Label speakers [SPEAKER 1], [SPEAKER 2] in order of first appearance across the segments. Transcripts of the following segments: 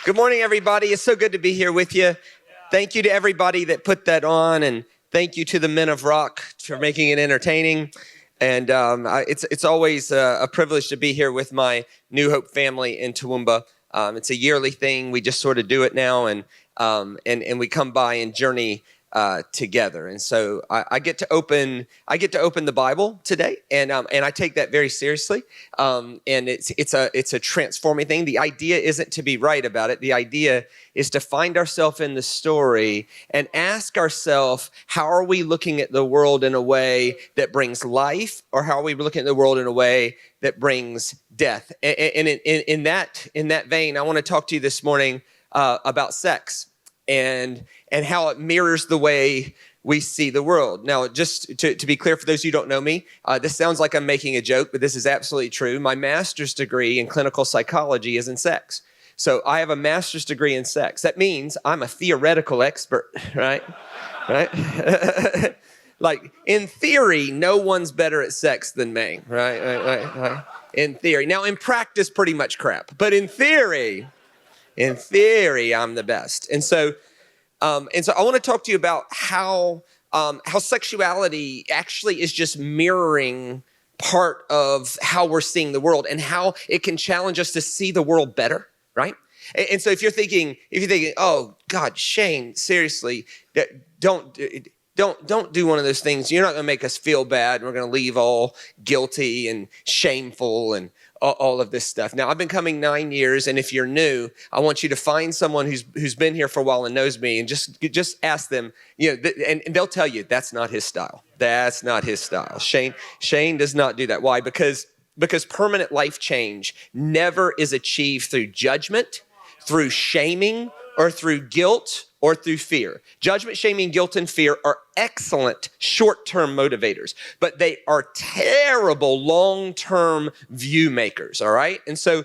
[SPEAKER 1] Good morning, everybody. It's so good to be here with you. Thank you to everybody that put that on, and thank you to the Men of Rock for making it entertaining. And it's always a privilege to be here with my New Hope family in Toowoomba. It's a yearly thing. We just sort of do it now, and we come by and journey together. And so I get to open the Bible today, and I take that very seriously. And it's a transforming thing. The idea isn't to be right about it. The idea is to find ourselves in the story and ask ourselves, how are we looking at the world in a way that brings life, or how are we looking at the world in a way that brings death? And in that vein, I want to talk to you this morning about sex and how it mirrors the way we see the world. Now, just to be clear, for those who don't know me, this sounds like I'm making a joke, but this is absolutely true. My master's degree in clinical psychology is in sex. So I have a master's degree in sex. That means I'm a theoretical expert, right? Right? Like, in theory, no one's better at sex than me, right? In theory. Now, in practice, pretty much crap. But in theory, I'm the best. And so I want to talk to you about how sexuality actually is just mirroring part of how we're seeing the world, and how it can challenge us to see the world better, right? And so if you're thinking, oh God, Shane, seriously, don't do one of those things. You're not going to make us feel bad. We're going to leave all guilty and shameful and all of this stuff. Now, I've been coming 9 years, and if you're new, I want you to find someone who's been here for a while and knows me, and just ask them, and they'll tell you that's not his style. That's not his style. Shane does not do that. Why? Because permanent life change never is achieved through judgment, through shaming, or through guilt, or through fear. Judgment, shaming, guilt, and fear are excellent short-term motivators, but they are terrible long-term view makers, all right? And so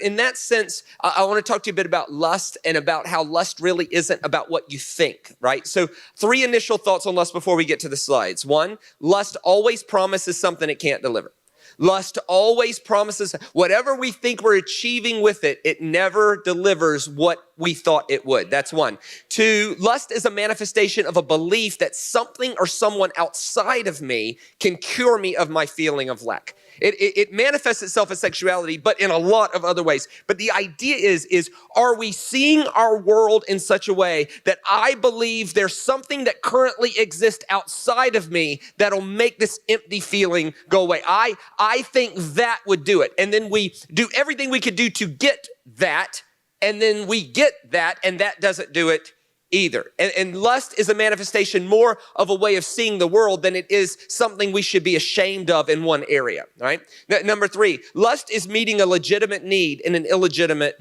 [SPEAKER 1] in that sense, I want to talk to you a bit about lust, and about how lust really isn't about what you think, right? So 3 initial thoughts on lust before we get to the slides. 1, lust always promises something it can't deliver. Lust always promises whatever we think we're achieving with it, it never delivers what we thought it would. That's 1. 2, lust is a manifestation of a belief that something or someone outside of me can cure me of my feeling of lack. It manifests itself as sexuality, but in a lot of other ways. But the idea is, are we seeing our world in such a way that I believe there's something that currently exists outside of me that'll make this empty feeling go away? I think that would do it. And then we do everything we could do to get that, and then we get that, and that doesn't do it either. And lust is a manifestation more of a way of seeing the world than it is something we should be ashamed of in one area, right? Number 3, lust is meeting a legitimate need in an illegitimate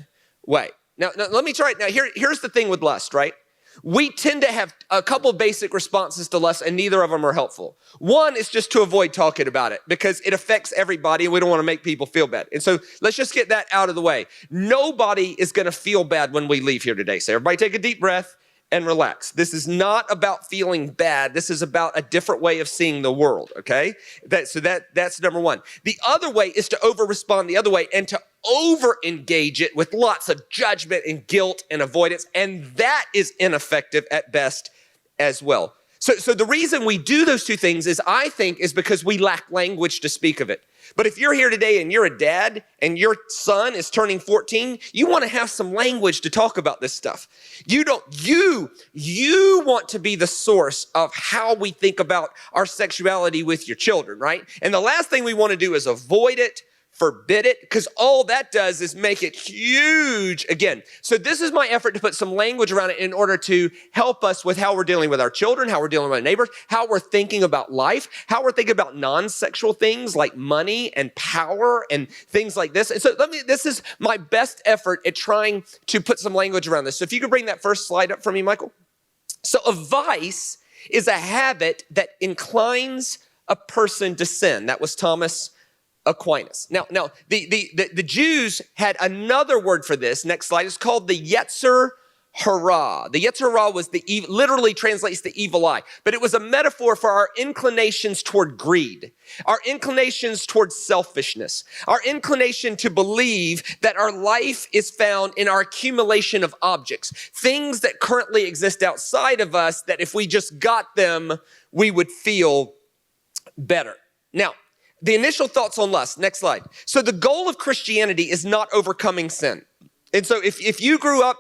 [SPEAKER 1] way. Now let me try it. Now, here's the thing with lust, right? We tend to have a couple basic responses to lust, and neither of them are helpful. 1 is just to avoid talking about it because it affects everybody, and we don't want to make people feel bad. And so let's just get that out of the way. Nobody is going to feel bad when we leave here today. So everybody take a deep breath and relax. This is not about feeling bad. This is about a different way of seeing the world, okay? That's number 1. The other way is to over-respond the other way and to over-engage it with lots of judgment and guilt and avoidance, and that is ineffective at best as well. So the reason we do those 2 things I think is because we lack language to speak of it. But if you're here today and you're a dad and your son is turning 14, you want to have some language to talk about this stuff. You want to be the source of how we think about our sexuality with your children, right? And the last thing we want to do is avoid it, forbid it, because all that does is make it huge again. So this is my effort to put some language around it in order to help us with how we're dealing with our children, how we're dealing with our neighbors, how we're thinking about life, how we're thinking about non-sexual things like money and power and things like this. And so this is my best effort at trying to put some language around this. So if you could bring that first slide up for me, Michael. So a vice is a habit that inclines a person to sin. That was Thomas Aquinas. Now, the Jews had another word for this. Next slide. It's called the Yetzer hara. The Yetzer hara was literally translates the evil eye, but it was a metaphor for our inclinations toward greed, our inclinations toward selfishness, our inclination to believe that our life is found in our accumulation of objects, things that currently exist outside of us that if we just got them, we would feel better. Now, the initial thoughts on lust. Next slide. So the goal of Christianity is not overcoming sin. And so if you grew up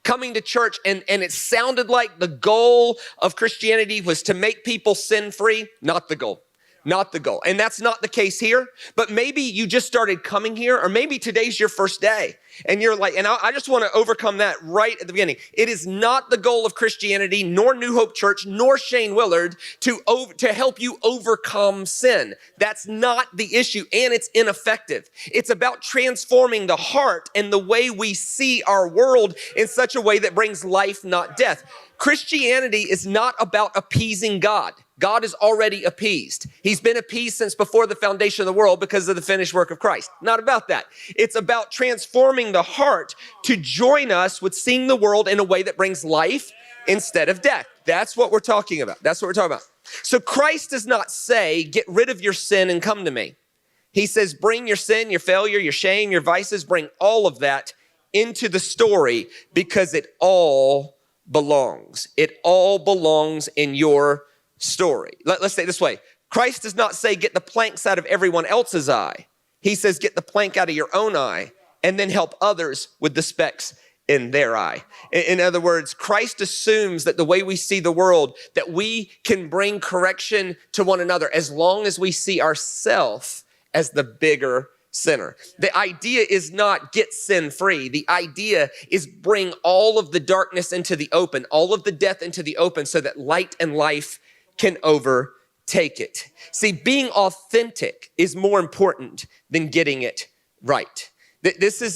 [SPEAKER 1] coming to church and it sounded like the goal of Christianity was to make people sin-free, not the goal. Not the goal. And that's not the case here, but maybe you just started coming here, or maybe today's your first day and you're like, and I just want to overcome that right at the beginning. It is not the goal of Christianity, nor New Hope Church, nor Shane Willard to help you overcome sin. That's not the issue, and it's ineffective. It's about transforming the heart and the way we see our world in such a way that brings life, not death. Christianity is not about appeasing God. God is already appeased. He's been appeased since before the foundation of the world because of the finished work of Christ. Not about that. It's about transforming the heart to join us with seeing the world in a way that brings life instead of death. That's what we're talking about. That's what we're talking about. So Christ does not say, get rid of your sin and come to me. He says, bring your sin, your failure, your shame, your vices, bring all of that into the story because it all belongs. It all belongs in your story. Let's say it this way. Christ does not say, get the planks out of everyone else's eye. He says, get the plank out of your own eye and then help others with the specks in their eye. In other words, Christ assumes that the way we see the world, that we can bring correction to one another as long as we see ourselves as the bigger sinner. The idea is not get sin free. The idea is bring all of the darkness into the open, all of the death into the open so that light and life can overtake it. See, being authentic is more important than getting it right. This is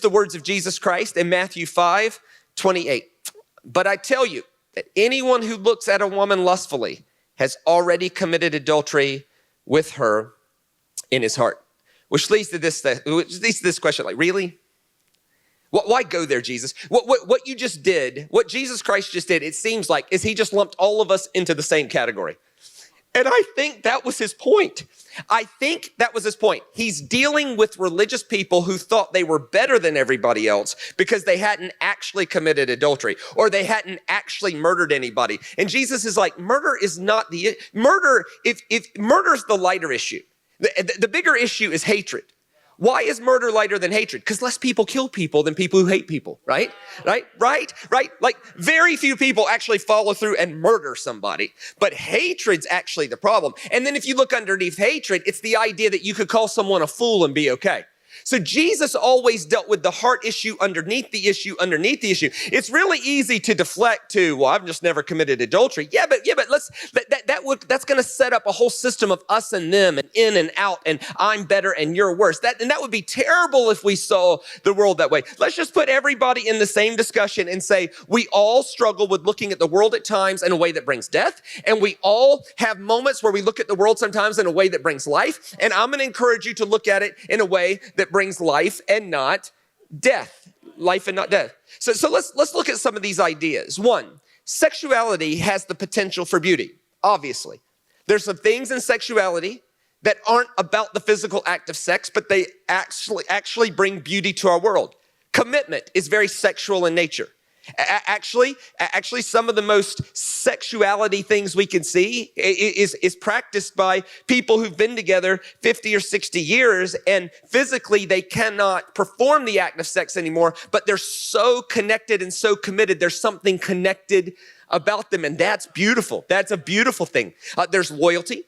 [SPEAKER 1] the words of Jesus Christ in Matthew 5:28. But I tell you that anyone who looks at a woman lustfully has already committed adultery with her in his heart. Which leads to this question, like, really? Why go there, Jesus? What you just did, what Jesus Christ just did, it seems like, is he just lumped all of us into the same category. And I think that was his point. He's dealing with religious people who thought they were better than everybody else because they hadn't actually committed adultery or they hadn't actually murdered anybody. And Jesus is like, murder is not murder, if murder's the lighter issue. The bigger issue is hatred. Why is murder lighter than hatred? Because less people kill people than people who hate people, right? Like very few people actually follow through and murder somebody, but hatred's actually the problem. And then if you look underneath hatred, it's the idea that you could call someone a fool and be okay. So Jesus always dealt with the heart issue underneath the issue. It's really easy to deflect to, well, I've just never committed adultery. Yeah, but that's going to set up a whole system of us and them and in and out and I'm better and you're worse. That would be terrible if we saw the world that way. Let's just put everybody in the same discussion and say we all struggle with looking at the world at times in a way that brings death, and we all have moments where we look at the world sometimes in a way that brings life. And I'm going to encourage you to look at it in a way that brings life and not death. Life and not death. So let's look at some of these ideas. One, sexuality has the potential for beauty, obviously. There's some things in sexuality that aren't about the physical act of sex, but they actually bring beauty to our world. Commitment is very sexual in nature. Actually, some of the most sexuality things we can see is practiced by people who've been together 50 or 60 years, and physically they cannot perform the act of sex anymore, but they're so connected and so committed. There's something connected about them, and that's beautiful. That's a beautiful thing. There's loyalty.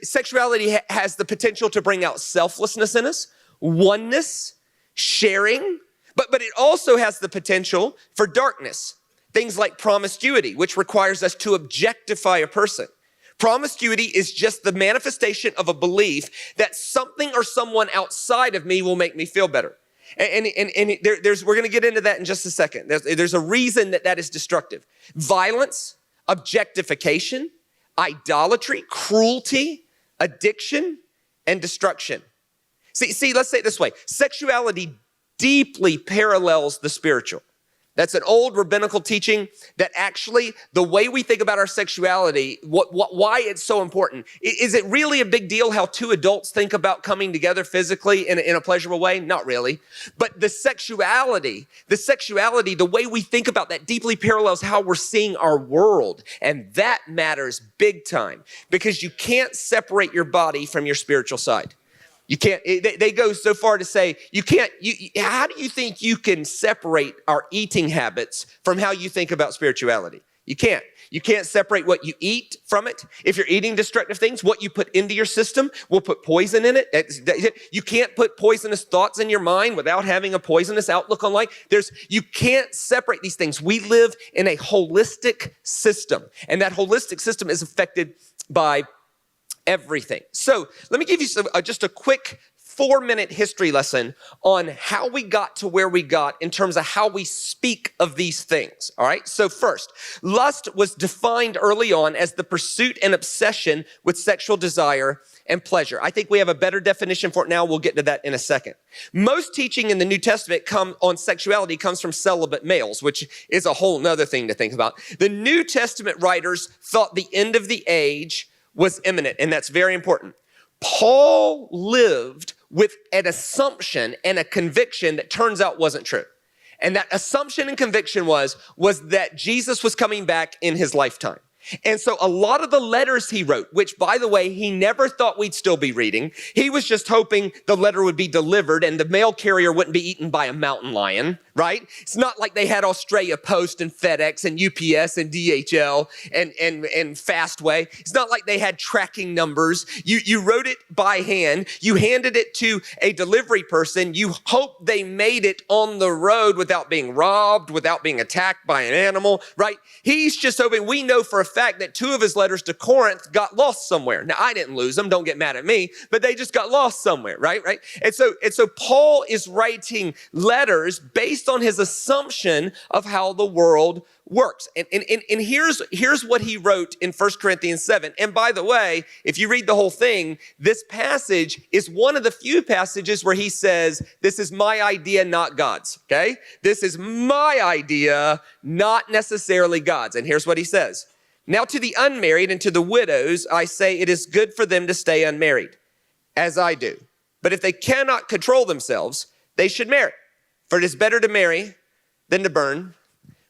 [SPEAKER 1] Sexuality has the potential to bring out selflessness in us, oneness, sharing. But it also has the potential for darkness. Things like promiscuity, which requires us to objectify a person. Promiscuity is just the manifestation of a belief that something or someone outside of me will make me feel better. And we're going to get into that in just a second. There's a reason that is destructive. Violence, objectification, idolatry, cruelty, addiction, and destruction. See, let's say it this way. Sexuality deeply parallels the spiritual. That's an old rabbinical teaching that actually the way we think about our sexuality, why it's so important. Is it really a big deal how two adults think about coming together physically in a pleasurable way? Not really. But the sexuality, the way we think about that deeply parallels how we're seeing our world. And that matters big time because you can't separate your body from your spiritual side. You can't, they go so far to say, how do you think you can separate our eating habits from how you think about spirituality? You can't. You can't separate what you eat from it. If you're eating destructive things, what you put into your system will put poison in it. You can't put poisonous thoughts in your mind without having a poisonous outlook on life. You can't separate these things. We live in a holistic system, and that holistic system is affected by everything. So let me give you just a quick 4-minute history lesson on how we got to where we got in terms of how we speak of these things. All right. So first, lust was defined early on as the pursuit and obsession with sexual desire and pleasure. I think we have a better definition for it now. We'll get to that in a second. Most teaching in the New Testament on sexuality comes from celibate males, which is a whole nother thing to think about. The New Testament writers thought the end of the age was imminent, and that's very important. Paul lived with an assumption and a conviction that turns out wasn't true. And that assumption and conviction was that Jesus was coming back in his lifetime. And so a lot of the letters he wrote, which, by the way, he never thought we'd still be reading. He was just hoping the letter would be delivered and the mail carrier wouldn't be eaten by a mountain lion, right? It's not like they had Australia Post and FedEx and UPS and DHL and Fastway. It's not like they had tracking numbers. You wrote it by hand. You handed it to a delivery person. You hope they made it on the road without being robbed, without being attacked by an animal, right? He's just hoping. We know for a fact that 2 of his letters to Corinth got lost somewhere. Now, I didn't lose them. Don't get mad at me, but they just got lost somewhere, right? And so Paul is writing letters based on his assumption of how the world works. And here's what he wrote in 1 Corinthians 7. And by the way, if you read the whole thing, this passage is one of the few passages where he says, this is my idea, not God's, okay? This is my idea, not necessarily God's. And here's what he says. Now to the unmarried and to the widows, I say it is good for them to stay unmarried, as I do. But if they cannot control themselves, they should marry. For it is better to marry than to burn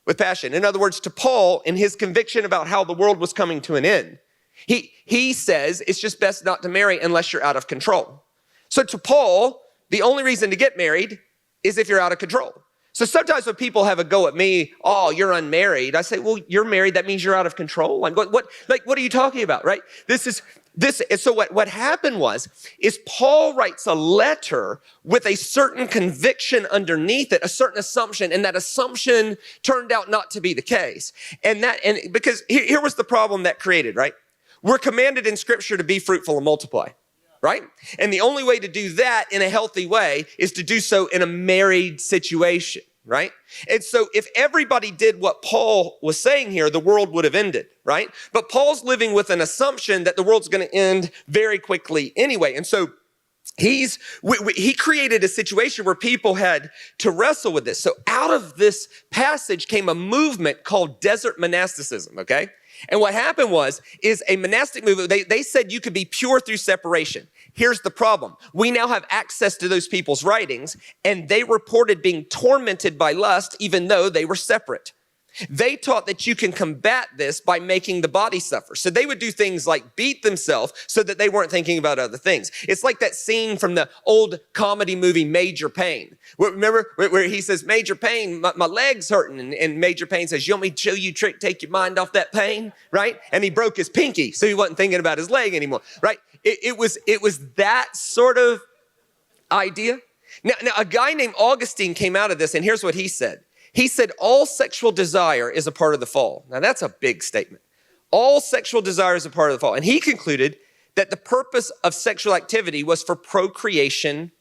[SPEAKER 1] with passion. In other words, to Paul, in his conviction about how the world was coming to an end, he says it's just best not to marry unless you're out of control. So to Paul, the only reason to get married is if you're out of control. So sometimes when people have a go at me, oh, you're unmarried, I say, well, you're married. That means you're out of control. Like, what are you talking about, right? So what happened is Paul writes a letter with a certain conviction underneath it, a certain assumption, and that assumption turned out not to be the case. And because here was the problem that created, right? We're commanded in Scripture to be fruitful and multiply. Right? And the only way to do that in a healthy way is to do so in a married situation, right? And so if everybody did what Paul was saying here, the world would have ended, right? But Paul's living with an assumption that the world's going to end very quickly anyway. And so he created a situation where people had to wrestle with this. So out of this passage came a movement called desert monasticism, okay? And what happened is a monastic movement, they said you could be pure through separation. Here's the problem. We now have access to those people's writings, and they reported being tormented by lust even though they were separate. They taught that you can combat this by making the body suffer. So they would do things like beat themselves so that they weren't thinking about other things. It's like that scene from the old comedy movie Major Payne. Remember where he says, Major Payne, my leg's hurting. And Major Payne says, you want me to show you a trick, take your mind off that pain, right? And he broke his pinky, so he wasn't thinking about his leg anymore, right? It was that sort of idea. Now a guy named Augustine came out of this, and here's what he said. He said, all sexual desire is a part of the fall. Now, that's a big statement. All sexual desire is a part of the fall. And he concluded that the purpose of sexual activity was for procreation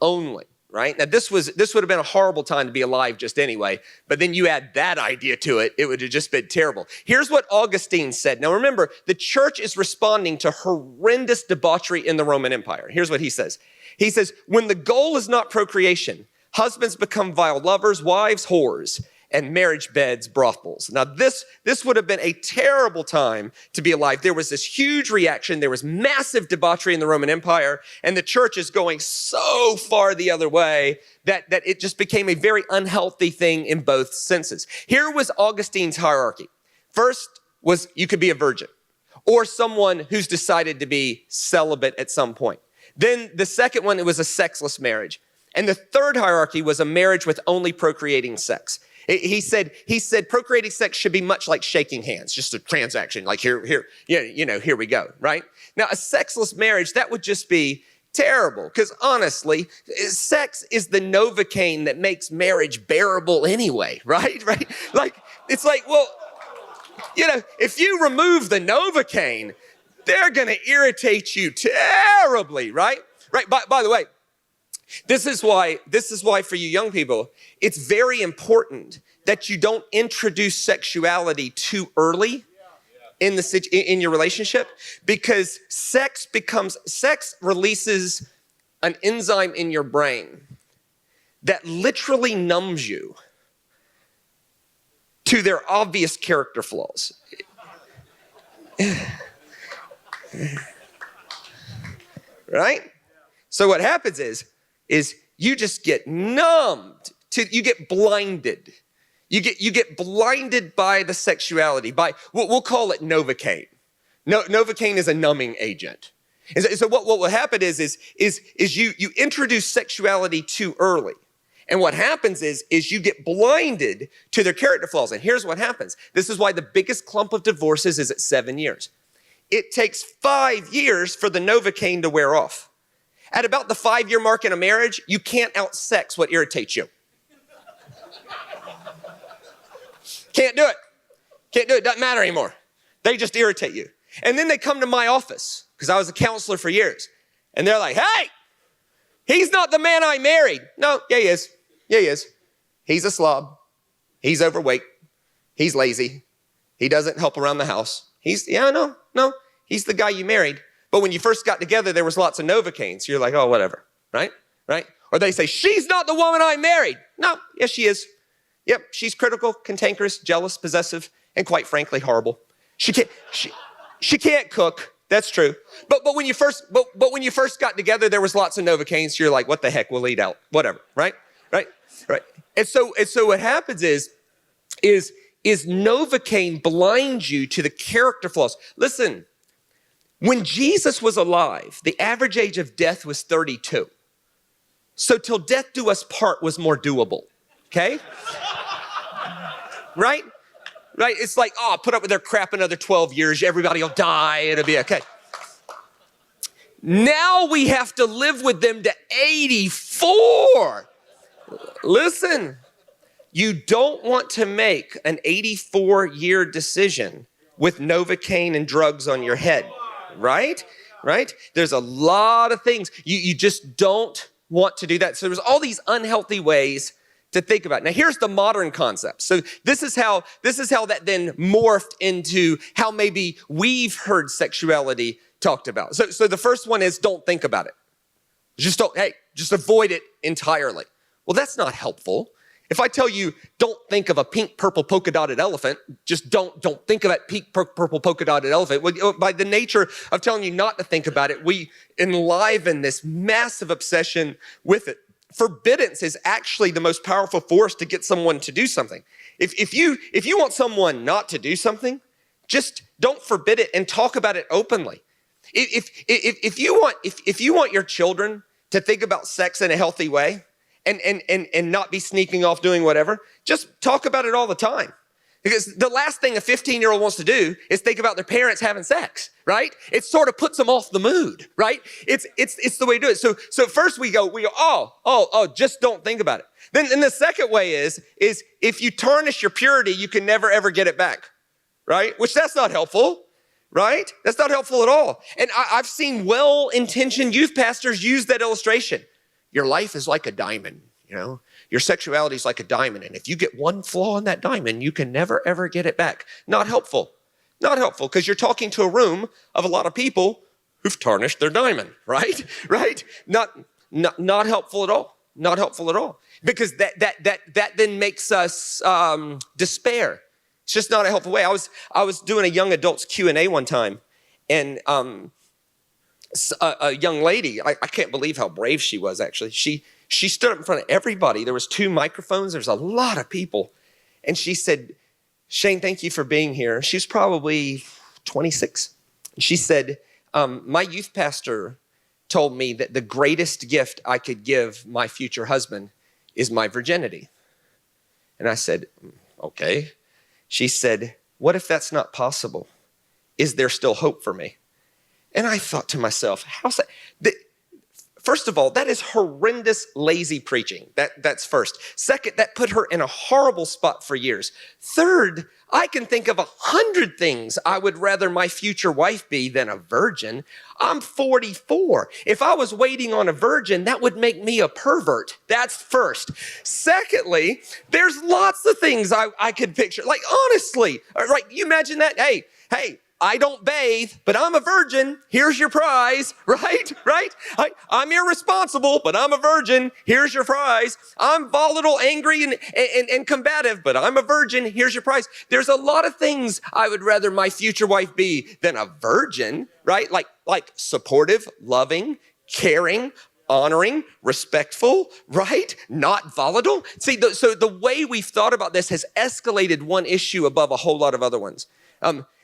[SPEAKER 1] only, right? Now, this would have been a horrible time to be alive just anyway, but then you add that idea to it, it would have just been terrible. Here's what Augustine said. Now, remember, the church is responding to horrendous debauchery in the Roman Empire. Here's what he says. He says, when the goal is not procreation, husbands become vile lovers, wives whores, and marriage beds, brothels. Now, this would have been a terrible time to be alive. There was this huge reaction. There was massive debauchery in the Roman Empire, and the church is going so far the other way that it just became a very unhealthy thing in both senses. Here was Augustine's hierarchy. First was you could be a virgin or someone who's decided to be celibate at some point. Then the second one, it was a sexless marriage. And the third hierarchy was a marriage with only procreating sex. He said procreating sex should be much like shaking hands, just a transaction, like here, here we go, right? Now, a sexless marriage, that would just be terrible, because honestly, sex is the Novocaine that makes marriage bearable anyway, right? Like, it's like, well, if you remove the Novocaine, they're going to irritate you terribly, right? Right. By the way, this is why for you young people, it's very important that you don't introduce sexuality too early in your relationship, because sex releases an enzyme in your brain that literally numbs you to their obvious character flaws. Right? So what happens is you just get numbed you get blinded. You get blinded by the sexuality, by we'll call it Novocaine. Novocaine is a numbing agent. And so what will happen is you introduce sexuality too early. And what happens is you get blinded to their character flaws. And here's what happens. This is why the biggest clump of divorces is at 7 years. It takes 5 years for the Novocaine to wear off. At about the 5-year mark in a marriage, you can't outsex what irritates you. Can't do it. It doesn't matter anymore. They just irritate you. And then they come to my office, because I was a counselor for years. And they're like, hey, he's not the man I married. No, yeah, he is. Yeah, he is. He's a slob. He's overweight. He's lazy. He doesn't help around the house. No, he's the guy you married. But when you first got together, there was lots of Novocaine. So you're like, oh, whatever, right? Or they say, she's not the woman I married. No, yes, she is. Yep, she's critical, cantankerous, jealous, possessive, and quite frankly, horrible. She can't cook. That's true. But when you first got together, there was lots of Novocaine. So you're like, what the heck? We'll eat out. Whatever, right? And so what happens is Novocaine blinds you to the character flaws. Listen, when Jesus was alive, the average age of death was 32. So till death do us part was more doable. Okay? Right? It's like, put up with their crap another 12 years. Everybody will die. It'll be okay. Now we have to live with them to 84. Listen, you don't want to make an 84-year decision with Novocaine and drugs on your head, right? There's a lot of things. You just don't want to do that. So there's all these unhealthy ways to think about. Now, here's the modern concept. So this is how that then morphed into how maybe we've heard sexuality talked about. So the first one is don't think about it. Just avoid it entirely. Well, that's not helpful. If I tell you, don't think of a pink, purple, polka dotted elephant, just don't think of that pink, purple, polka dotted elephant. Well, by the nature of telling you not to think about it, we enliven this massive obsession with it. Forbiddance is actually the most powerful force to get someone to do something. If you want someone not to do something, just don't forbid it and talk about it openly. If you want your children to think about sex in a healthy way and not be sneaking off doing whatever, just talk about it all the time. Because the last thing a 15-year-old wants to do is think about their parents having sex, right? It sort of puts them off the mood, right? It's the way to do it. So first we go, just don't think about it. Then the second way is if you tarnish your purity, you can never ever get it back, right? Which that's not helpful, right? That's not helpful at all. And I've seen well-intentioned youth pastors use that illustration. Your life is like a diamond, Your sexuality is like a diamond, and if you get one flaw in that diamond, you can never, ever get it back. Not helpful, because you're talking to a room of a lot of people who've tarnished their diamond, right? Not helpful at all, not helpful at all. because that then makes us despair. It's just not a helpful way. I was doing a young adults Q&A one time, and a young lady, I can't believe how brave she was, actually. She stood up in front of everybody. There was 2 microphones. There's a lot of people. And she said, Shane, thank you for being here. She was probably 26. She said, my youth pastor told me that the greatest gift I could give my future husband is my virginity. And I said, okay. She said, what if that's not possible? Is there still hope for me? And I thought to myself, how's that? First of all, that is horrendous, lazy preaching. That's first. Second, that put her in a horrible spot for years. Third, I can think of 100 things I would rather my future wife be than a virgin. I'm 44. If I was waiting on a virgin, that would make me a pervert. That's first. Secondly, there's lots of things I could picture. Like, honestly, right? You imagine that? Hey, I don't bathe, but I'm a virgin. Here's your prize, right? I'm irresponsible, but I'm a virgin. Here's your prize. I'm volatile, angry, and combative, but I'm a virgin. Here's your prize. There's a lot of things I would rather my future wife be than a virgin, right? Like supportive, loving, caring, honoring, respectful, right? Not volatile. See, so the way we've thought about this has escalated one issue above a whole lot of other ones.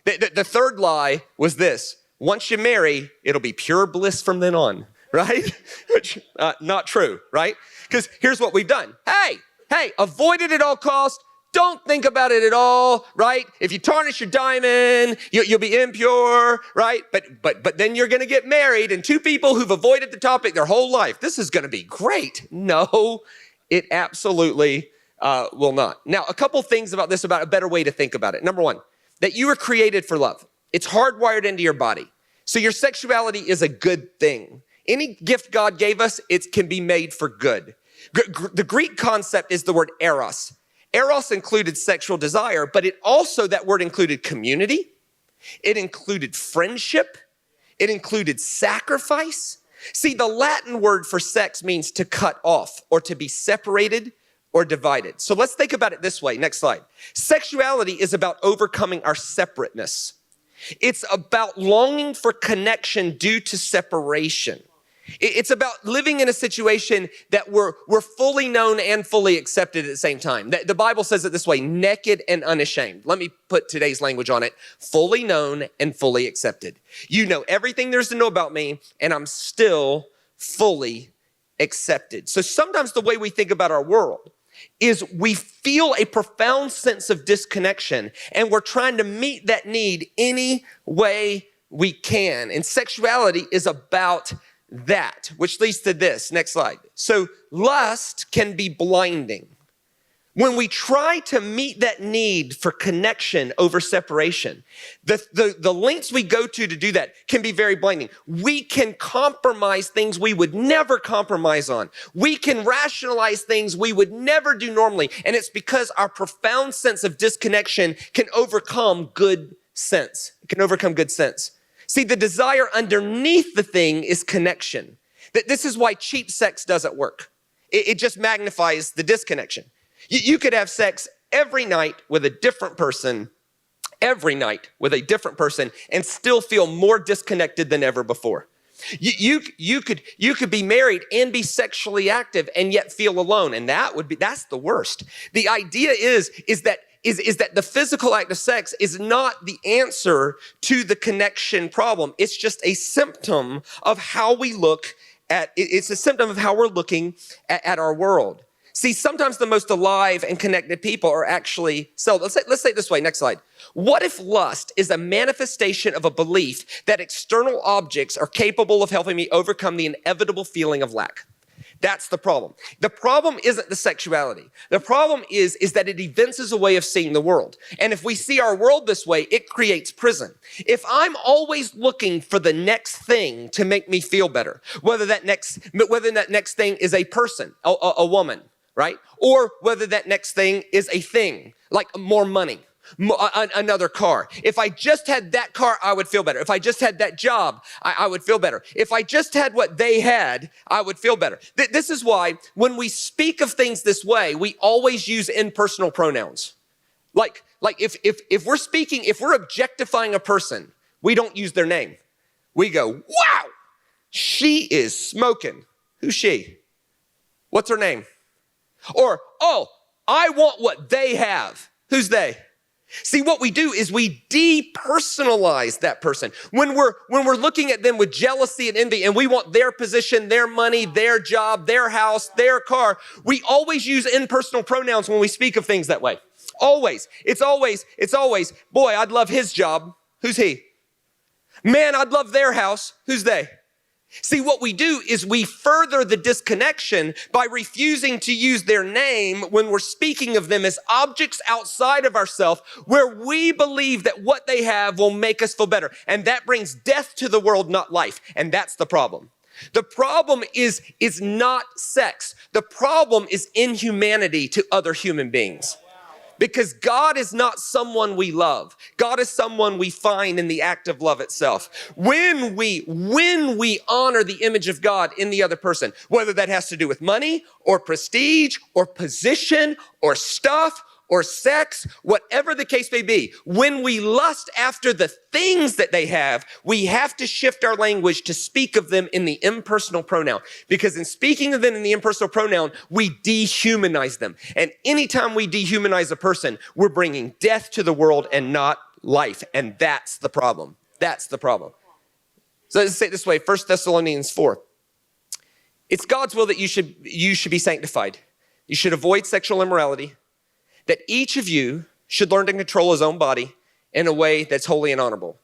[SPEAKER 1] The third lie was this: once you marry, it'll be pure bliss from then on, right? Which, not true, right? Because here's what we've done. Hey, avoid it at all costs. Don't think about it at all, right? If you tarnish your diamond, you'll be impure, right? But then you're going to get married, and 2 people who've avoided the topic their whole life, this is going to be great. No, it absolutely will not. Now, a couple things about this, about a better way to think about it. Number 1, that you were created for love. It's hardwired into your body. So your sexuality is a good thing. Any gift God gave us, it can be made for good. The Greek concept is the word eros. Eros included sexual desire, but that word included community. It included friendship. It included sacrifice. See, the Latin word for sex means to cut off or to be separated or divided. So let's think about it this way. Next slide. Sexuality is about overcoming our separateness. It's about longing for connection due to separation. It's about living in a situation that we're fully known and fully accepted at the same time. The Bible says it this way: naked and unashamed. Let me put today's language on it: fully known and fully accepted. You know everything there's to know about me, and I'm still fully accepted. So sometimes the way we think about our world is we feel a profound sense of disconnection, and we're trying to meet that need any way we can. And sexuality is about that, which leads to this. Next slide. So lust can be blinding. When we try to meet that need for connection over separation, the lengths we go to do that can be very blinding. We can compromise things we would never compromise on. We can rationalize things we would never do normally. And it's because our profound sense of disconnection can overcome good sense. It can overcome good sense. See, the desire underneath the thing is connection. This is why cheap sex doesn't work. It just magnifies the disconnection. You could have sex every night with a different person, and still feel more disconnected than ever before. You could be married and be sexually active and yet feel alone, and that's the worst. The idea is that the physical act of sex is not the answer to the connection problem. It's just a symptom of how we look at it. It's a symptom of how we're looking at our world. See, sometimes the most alive and connected people are actually celibate. Let's say it this way. Next slide. What if lust is a manifestation of a belief that external objects are capable of helping me overcome the inevitable feeling of lack? That's the problem. The problem isn't the sexuality. The problem is that it evinces a way of seeing the world. And if we see our world this way, it creates prison. If I'm always looking for the next thing to make me feel better, whether that next thing is a person, a woman, right? Or whether that next thing is a thing, like more money, another car. If I just had that car, I would feel better. If I just had that job, I would feel better. If I just had what they had, I would feel better. This is why when we speak of things this way, we always use impersonal pronouns. Like if we're speaking, if we're objectifying a person, we don't use their name. We go, wow, she is smoking. Who's she? What's her name? Or, oh, I want what they have. Who's they? See, what we do is we depersonalize that person. When we're looking at them with jealousy and envy and we want their position, their money, their job, their house, their car, we always use impersonal pronouns when we speak of things that way. Always. It's always, boy, I'd love his job. Who's he? Man, I'd love their house. Who's they? See, what we do is we further the disconnection by refusing to use their name when we're speaking of them as objects outside of ourselves, where we believe that what they have will make us feel better. And that brings death to the world, not life. And that's the problem. The problem is not sex. The problem is inhumanity to other human beings. Because God is not someone we love. God is someone we find in the act of love itself. When we honor the image of God in the other person, whether that has to do with money or prestige or position or stuff or sex, whatever the case may be, when we lust after the things that they have, we have to shift our language to speak of them in the impersonal pronoun. Because in speaking of them in the impersonal pronoun, we dehumanize them. And anytime we dehumanize a person, we're bringing death to the world and not life. And that's the problem. That's the problem. So let's say it this way, 1 Thessalonians 4. It's God's will that you should be sanctified. You should avoid sexual immorality, that each of you should learn to control his own body in a way that's holy and honorable,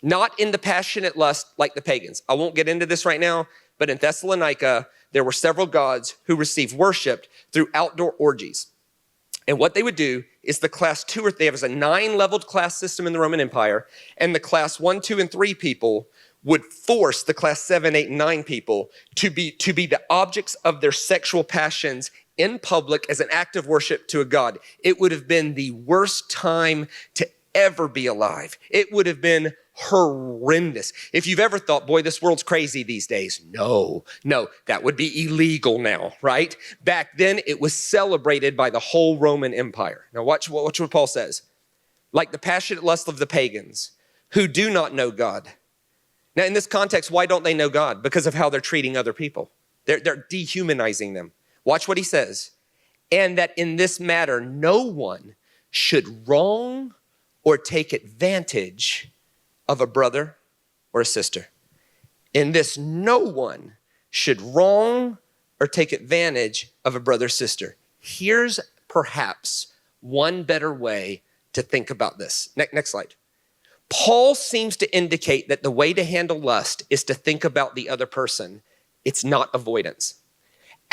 [SPEAKER 1] not in the passionate lust like the pagans. I won't get into this right now, but in Thessalonica, there were several gods who received worship through outdoor orgies. And what they would do is the class 2 or 3, there was a 9-leveled class system in the Roman Empire, and the class 1, 2, and 3 people would force the class 7, 8, and 9 people to be the objects of their sexual passions in public as an act of worship to a god. It would have been the worst time to ever be alive. It would have been horrendous. If you've ever thought, boy, this world's crazy these days. No, that would be illegal now, right? Back then, it was celebrated by the whole Roman Empire. Now watch what Paul says. Like the passionate lust of the pagans who do not know God. Now in this context, why don't they know God? Because of how they're treating other people. They're dehumanizing them. Watch what he says. And that in this matter, no one should wrong or take advantage of a brother or a sister. In this, no one should wrong or take advantage of a brother or sister. Here's perhaps one better way to think about this. Next slide. Paul seems to indicate that the way to handle lust is to think about the other person. It's not avoidance.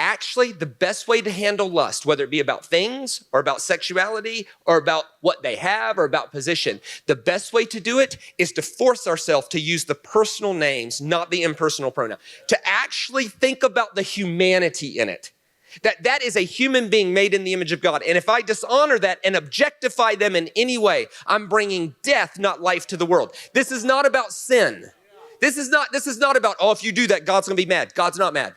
[SPEAKER 1] Actually, the best way to handle lust, whether it be about things or about sexuality or about what they have or about position, the best way to do it is to force ourselves to use the personal names, not the impersonal pronoun, to actually think about the humanity in it. That is a human being made in the image of God. And if I dishonor that and objectify them in any way, I'm bringing death, not life, to the world. This is not about sin. This is not about, oh, if you do that, God's gonna be mad. God's not mad.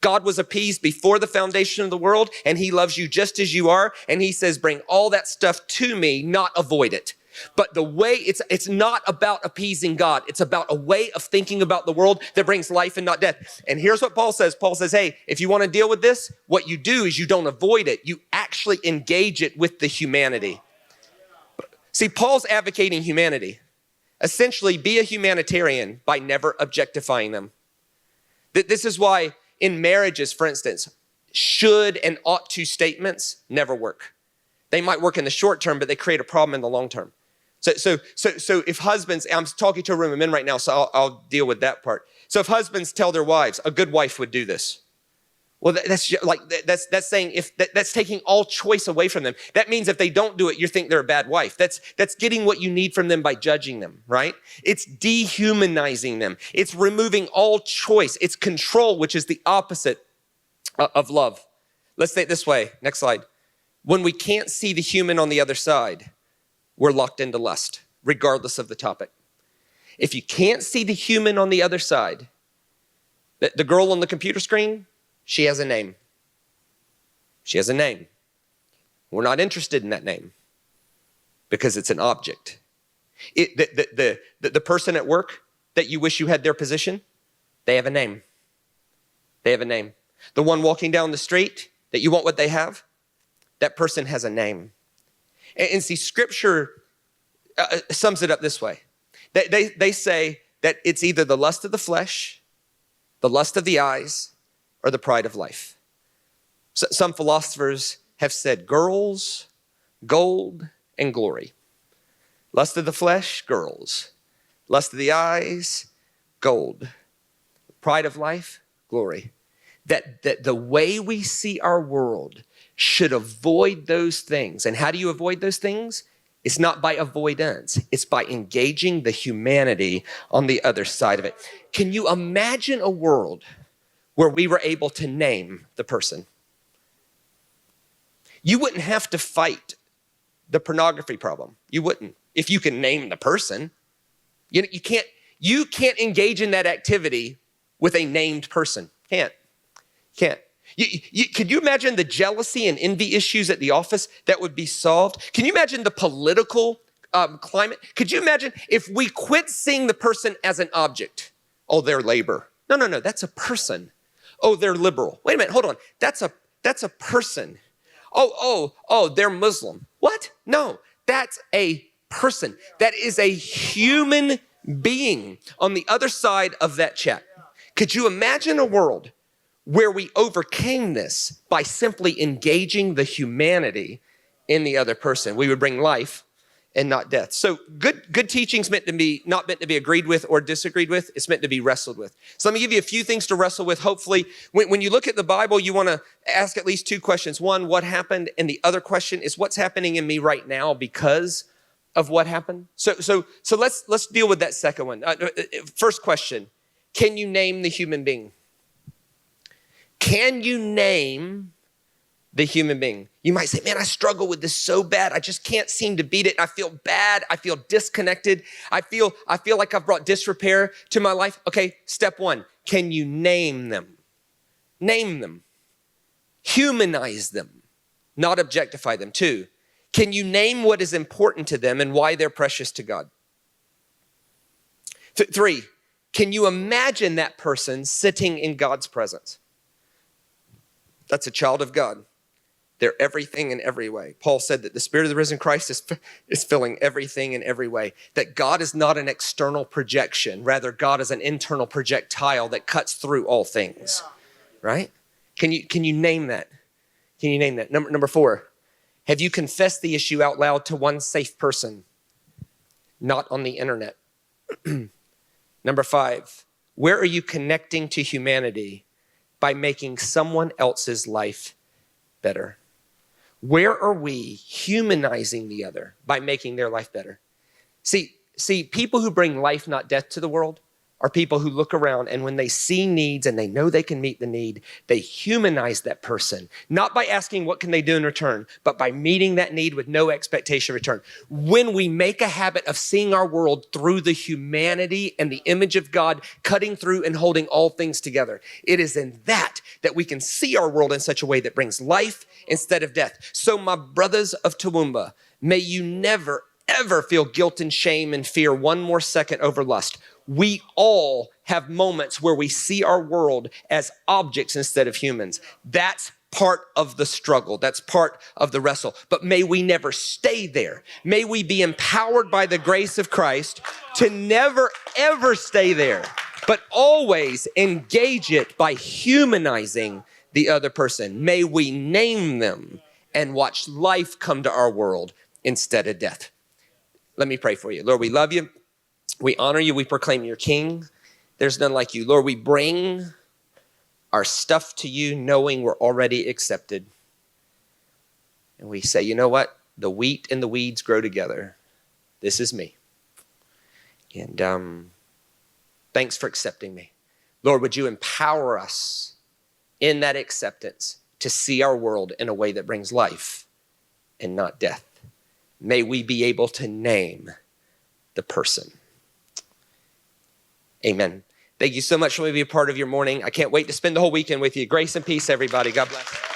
[SPEAKER 1] God was appeased before the foundation of the world, and he loves you just as you are. And he says, bring all that stuff to me, not avoid it. But the way it's not about appeasing God. It's about a way of thinking about the world that brings life and not death. And here's what Paul says. Paul says, hey, if you want to deal with this, what you do is you don't avoid it. You actually engage it with the humanity. See, Paul's advocating humanity. Essentially, be a humanitarian by never objectifying them. This is why in marriages, for instance, should and ought to statements never work. They might work in the short term, but they create a problem in the long term. So if husbands, I'm talking to a room of men right now, so I'll deal with that part. So if husbands tell their wives, a good wife would do this. Well, that's saying that's taking all choice away from them. That means if they don't do it, you think they're a bad wife. That's getting what you need from them by judging them, right? It's dehumanizing them. It's removing all choice. It's control, which is the opposite of love. Let's say it this way. Next slide. When we can't see the human on the other side, we're locked into lust, regardless of the topic. If you can't see the human on the other side, the girl on the computer screen, she has a name. She has a name. We're not interested in that name because it's an object. The person at work that you wish you had their position, they have a name. They have a name. The one walking down the street that you want what they have, that person has a name. And see, Scripture sums it up this way. They say that it's either the lust of the flesh, the lust of the eyes, or the pride of life. So, some philosophers have said girls, gold, and glory. Lust of the flesh, girls. Lust of the eyes, gold. Pride of life, glory. That the way we see our world should avoid those things. And how do you avoid those things? It's not by avoidance. It's by engaging the humanity on the other side of it. Can you imagine a world where we were able to name the person? You wouldn't have to fight the pornography problem. You wouldn't. If you can name the person, you can't engage in that activity with a named person. Can't. Could you imagine the jealousy and envy issues at the office that would be solved? Can you imagine the political climate? Could you imagine if we quit seeing the person as an object? Oh, they're labor. No, that's a person. Oh, they're liberal. Wait a minute, hold on. That's a person. Oh, they're Muslim. What? No, that's a person. That is a human being on the other side of that chat. Could you imagine a world where we overcame this by simply engaging the humanity in the other person? We would bring life and not death. So good teaching's not meant to be agreed with or disagreed with. It's meant to be wrestled with. So let me give you a few things to wrestle with. Hopefully, when you look at the Bible, you want to ask at least two questions. One, what happened? And the other question is, what's happening in me right now because of what happened? So let's deal with that second one. First question, can you name the human being? Can you name the human being? You might say, man, I struggle with this so bad. I just can't seem to beat it. I feel bad. I feel disconnected. I feel like I've brought disrepair to my life. Okay, step one, can you name them? Name them. Humanize them, not objectify them. Two, can you name what is important to them and why they're precious to God? Three, can you imagine that person sitting in God's presence? That's a child of God. They're everything in every way. Paul said that the Spirit of the risen Christ is filling everything in every way. That God is not an external projection. Rather, God is an internal projectile that cuts through all things. Right? Can you name that? Can you name that? Number four, have you confessed the issue out loud to one safe person? Not on the internet. Number five, where are you connecting to humanity by making someone else's life better? Where are we humanizing the other by making their life better? See, people who bring life, not death to the world are people who look around and when they see needs and they know they can meet the need, they humanize that person, not by asking what can they do in return, but by meeting that need with no expectation of return. When we make a habit of seeing our world through the humanity and the image of God cutting through and holding all things together, it is in that we can see our world in such a way that brings life instead of death. So my brothers of Toowoomba, may you never, ever feel guilt and shame and fear one more second over lust. We all have moments where we see our world as objects instead of humans. That's part of the struggle. That's part of the wrestle. But may we never stay there. May we be empowered by the grace of Christ to never, ever stay there, but always engage it by humanizing the other person. May we name them and watch life come to our world instead of death. Let me pray for you. Lord, we love you. We honor you. We proclaim you're King. There's none like you. Lord, we bring our stuff to you knowing we're already accepted. And we say, you know what? The wheat and the weeds grow together. This is me. And thanks for accepting me. Lord, would you empower us in that acceptance to see our world in a way that brings life and not death. may we be able to name the person. Amen. Thank you so much for being a part of your morning. I can't wait to spend the whole weekend with you. Grace and peace, everybody. God bless.